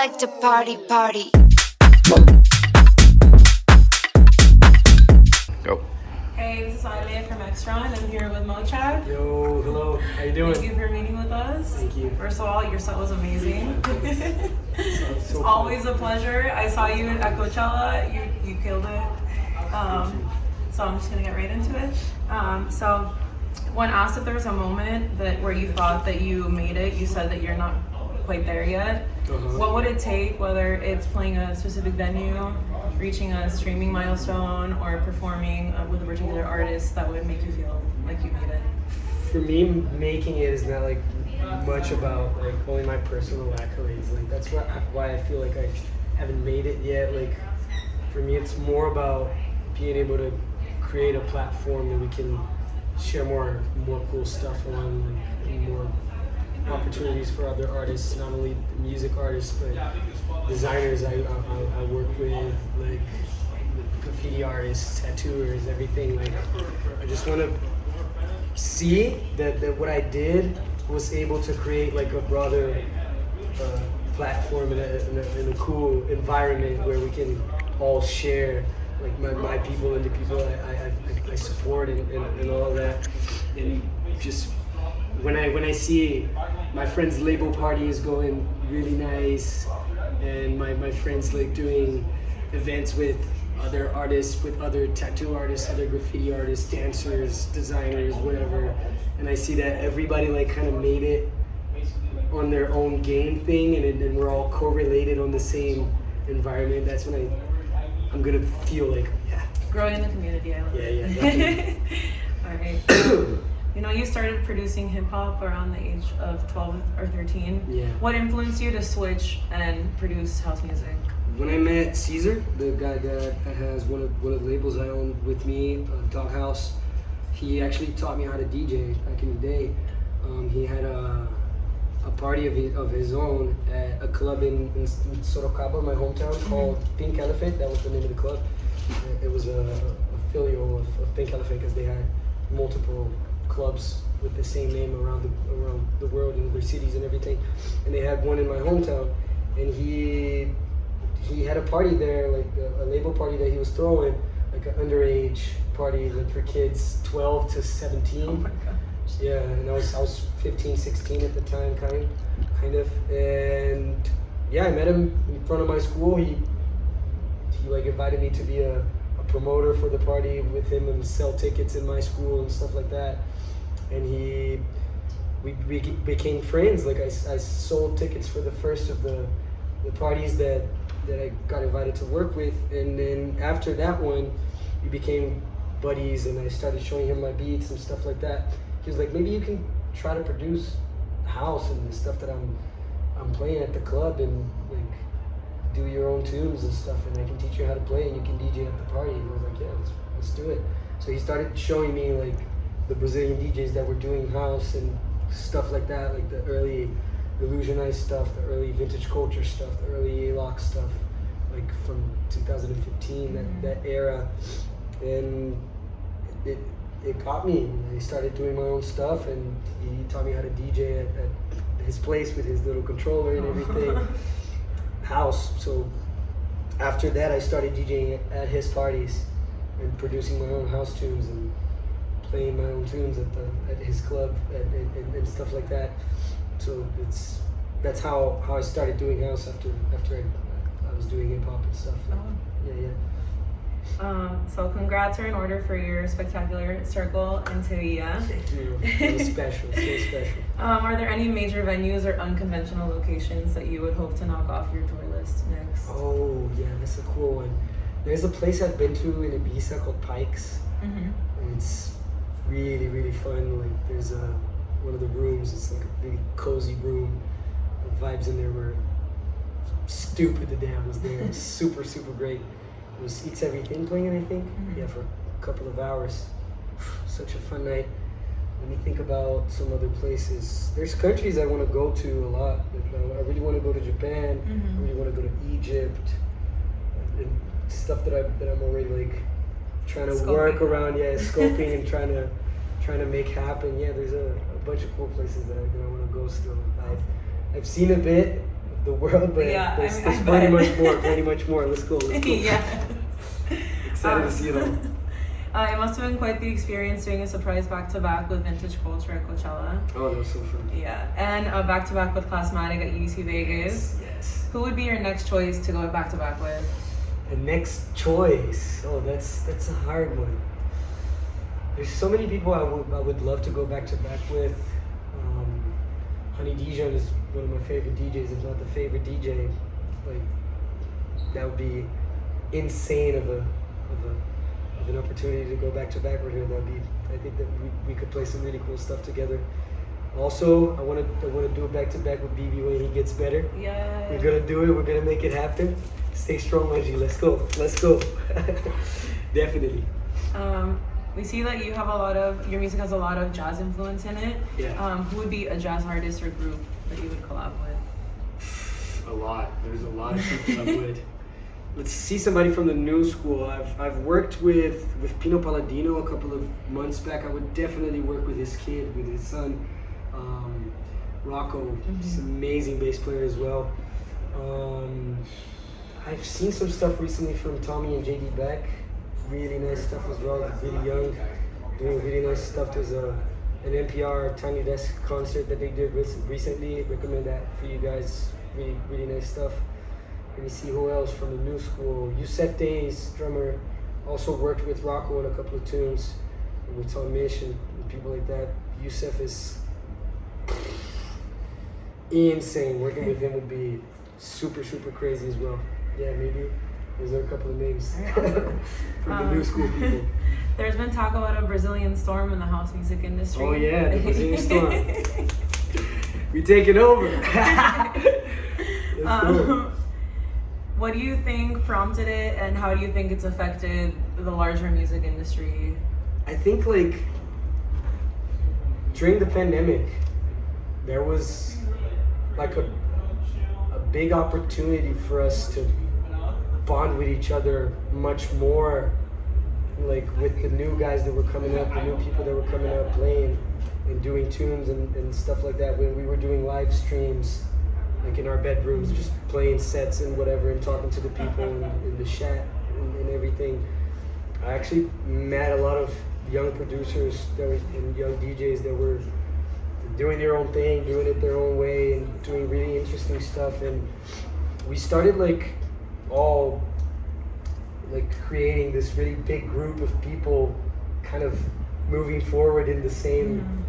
like to party, party. Go. Hey, this is Ale from Exron. I'm here with Mochakk. Yo, hello. How you doing? Thank you for meeting with us. Thank you. First of all, your set was amazing. It's It's always a pleasure. I saw you at Coachella. You killed it. So I'm just gonna get right into it. So when asked if there was a moment where you thought that you made it, you said that you're not quite there yet. What would it take, whether it's playing a specific venue, reaching a streaming milestone, or performing with a particular artist, that would make you feel like you made it? For me, making it is not like much about like only my personal accolades. Like that's why I feel like I haven't made it yet. Like for me, it's more about being able to create a platform that we can share more cool stuff on, and more opportunities for other artists, not only music artists but designers I work with, like graffiti artists, tattooers, everything. Like I just want to see that what I did was able to create like a broader platform in a cool environment where we can all share like my people and the people I support and all of that. And just when I see my friends' label party is going really nice, and my friends like doing events with other artists, with other tattoo artists, other graffiti artists, dancers, designers, whatever, and I see that everybody like kind of made it on their own game thing, and we're all correlated on the same environment. That's when I'm gonna feel like, yeah. Growing in the community, I love it. Yeah, definitely. All right. You know, you started producing hip hop around the age of 12 or 13. Yeah. What influenced you to switch and produce house music? When I met Caesar, the guy that has one of the labels I own with me, Doghouse, he actually taught me how to DJ back in the day. He had a party of his own at a club in Sorocaba, my hometown, called Pink Elephant. That was the name of the club. It was a filial of Pink Elephant, because they had multiple clubs with the same name around the world, in their cities and everything. And they had one in my hometown, and he had a party there, like a label party that he was throwing, like an underage party, like for kids 12 to 17. Oh my gosh. Yeah, and I was 15, 16 at the time, kind of. And yeah, I met him in front of my school. He like invited me to be a promoter for the party with him and sell tickets in my school and stuff like that. And we became friends. Like I sold tickets for the first of the parties that I got invited to work with, and then after that one, we became buddies, and I started showing him my beats and stuff like that. He was like, maybe you can try to produce house and the stuff that I'm playing at the club, and like do your own tunes and stuff, and I can teach you how to play, and you can DJ at the party. And I was like, yeah, let's do it. So he started showing me like the Brazilian DJs that were doing house and stuff like that, like the early Illusionized stuff, the early Vintage Culture stuff, the early A-Lock stuff, like from 2015, that era. And it got me. I started doing my own stuff, and he taught me how to DJ at his place with his little controller and everything. House. So after that, I started DJing at his parties and producing my own house tunes and playing my own tunes at his club and stuff like that. So that's how I started doing house after I was doing hip hop and stuff. Yeah. So congrats are in order for your spectacular circle in Sevilla. Thank you. It was special, so special. Are there any major venues or unconventional locations that you would hope to knock off your tour list next? Oh yeah, that's a cool one. There's a place I've been to in Ibiza called Pikes. And it's really, really fun. Like there's one of the rooms, it's like a big cozy room. The vibes in there were stupid. The damn was there. It was super, super great. It was Eats Everything playing, I think. Yeah, for a couple of hours. Such a fun night. Let me think about some other places. There's countries I want to go to a lot. Like, I really want to go to Japan. I really want to go to Egypt. And stuff that I'm already like trying to work around. Yeah, scoping and trying to make happen. Yeah, there's a bunch of cool places that I want to go still. I've seen a bit. I've the world, but Yeah, there's, I mean, there's I plenty bet. much more, plenty much more. Let's go. Yeah. Excited to see it all. It must have been quite the experience doing a surprise back-to-back with Vintage Culture at Coachella. Oh, that was so fun. Yeah, and a back-to-back with Classmatic at UC Vegas. Yes. Who would be your next choice to go back-to-back with? The next choice. Oh, that's a hard one. There's so many people I would love to go back to back with. Honey Dijon is one of my favorite DJs, if not the favorite DJ. Like, that would be insane of an opportunity to go back to back with her. I think that we could play some really cool stuff together. Also, I want to do a back to back with BB when he gets better. Yeah. We're gonna do it. We're gonna make it happen. Stay strong, my G. Let's go. Let's go. Definitely. We see that you have your music has a lot of jazz influence in it. Yeah. Who would be a jazz artist or group that you would collab with? A lot. There's a lot of people I would. Let's see somebody from the new school. I've worked with Pino Palladino a couple of months back. I would definitely work with his kid, with his son, Rocco. He's an amazing bass player as well. I've seen some stuff recently from Tommy and JD Beck. Really nice stuff as well. Really young, doing really nice stuff. There's an NPR Tiny Desk concert that they did recently. Recommend that for you guys. Really, really nice stuff. Let me see who else from the new school. Yusef Days, drummer, also worked with Rocco on a couple of tunes, and with Tom Mish and people like that. Yusef is insane. Working with him would be super, super crazy as well. Yeah, maybe. Those are a couple of names from the new school people. There's been talk about a Brazilian storm in the house music industry. Oh yeah, the Brazilian storm. We taking over. Let's go. What do you think prompted it, and how do you think it's affected the larger music industry? I think like during the pandemic, there was like a big opportunity for us to bond with each other much more, like with the new guys that were coming up, the new people that were coming up playing and doing tunes and stuff like that. When we were doing live streams, like in our bedrooms, just playing sets and whatever, and talking to the people in the chat and everything. I actually met a lot of young producers and young DJs that were doing their own thing, doing it their own way, and doing really interesting stuff. And we started all creating this really big group of people, kind of moving forward in the same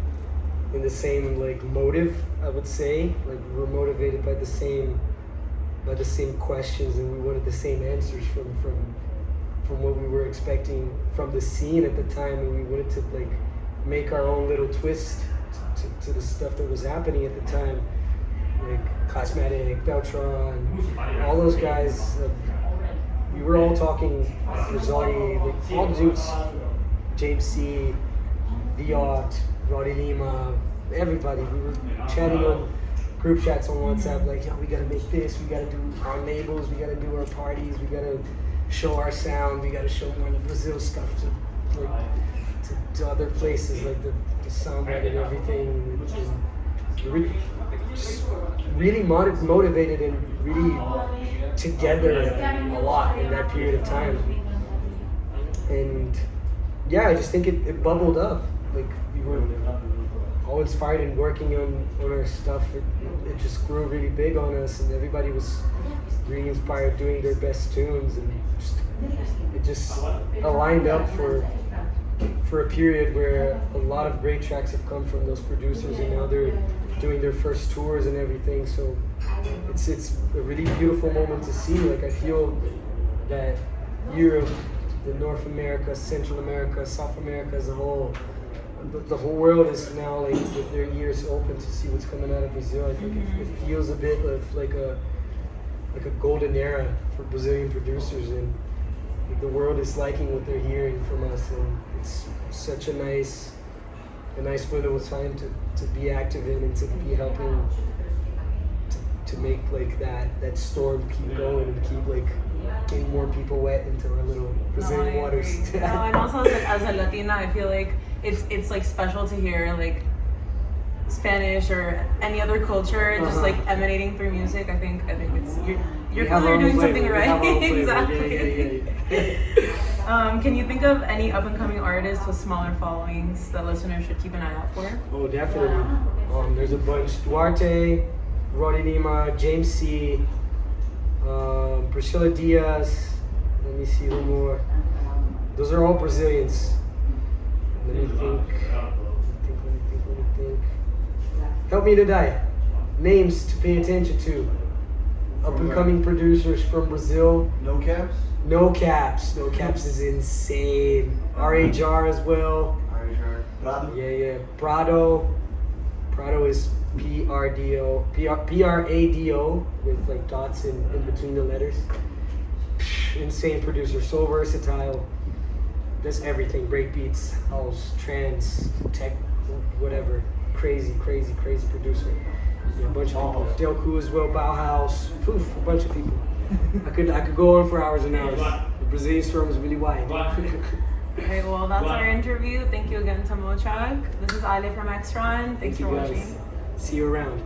like motive, I would say. Like, we were motivated by the same questions, and we wanted the same answers from what we were expecting from the scene at the time, and we wanted to like make our own little twist to the stuff that was happening at the time. Like Classmatic, Beltron, all those guys. We were all talking, Rosati, like all the dudes, James C, Viot, Roddy Lima, everybody. We were chatting on group chats on WhatsApp, like, yo, we gotta make this, we gotta do our labels, we gotta do our parties, we gotta show our sound, we gotta show more of the Brazil stuff to other places, like the sound and everything. And we were just really motivated and really together a lot in that period of time. And yeah, I just think it bubbled up. Like, we were all inspired and working on our stuff. It just grew really big on us, and everybody was really inspired, doing their best tunes, and it just aligned up for a period where a lot of great tracks have come from those producers, and now they're doing their first tours and everything. So it's a really beautiful moment to see. Like, I feel that Europe, the North America, Central America, South America as a whole, the whole world is now like with their ears open to see what's coming out of Brazil. I think it feels a bit of like a golden era for Brazilian producers, and the world is liking what they're hearing from us, and it's such a nice window of time to be active in and to be helping to make like that storm keep going and keep like getting more people wet into our little Brazilian waters. And also as a Latina, I feel like it's like special to hear like Spanish or any other culture, just like emanating through music. I think it's you're clearly doing something right. Exactly. Yeah. Can you think of any up and coming artists with smaller followings that listeners should keep an eye out for? Oh, definitely. There's a bunch. Duarte, Roddy Lima, James C, Priscilla Diaz. Let me see who more. Those are all Brazilians. Let me think. Help me to die. Names to pay attention to. Up and coming producers from Brazil. No caps? No Caps. No Caps is insane. RHR as well. RHR. Prado? Yeah. Prado. Prado is Prado. Prado with like dots in between the letters. Insane producer. So versatile. Does everything. Break beats, house, trance, tech, whatever. Crazy producer. Yeah, a bunch of people. Delco as well, Bauhaus. Oof, a bunch of people. I could go on for hours and hours. The Brazilian storm is really wide. Okay, well, that's our interview. Thank you again to Mochakk. This is Ale from Exron. Thanks for you guys. watching. See you around.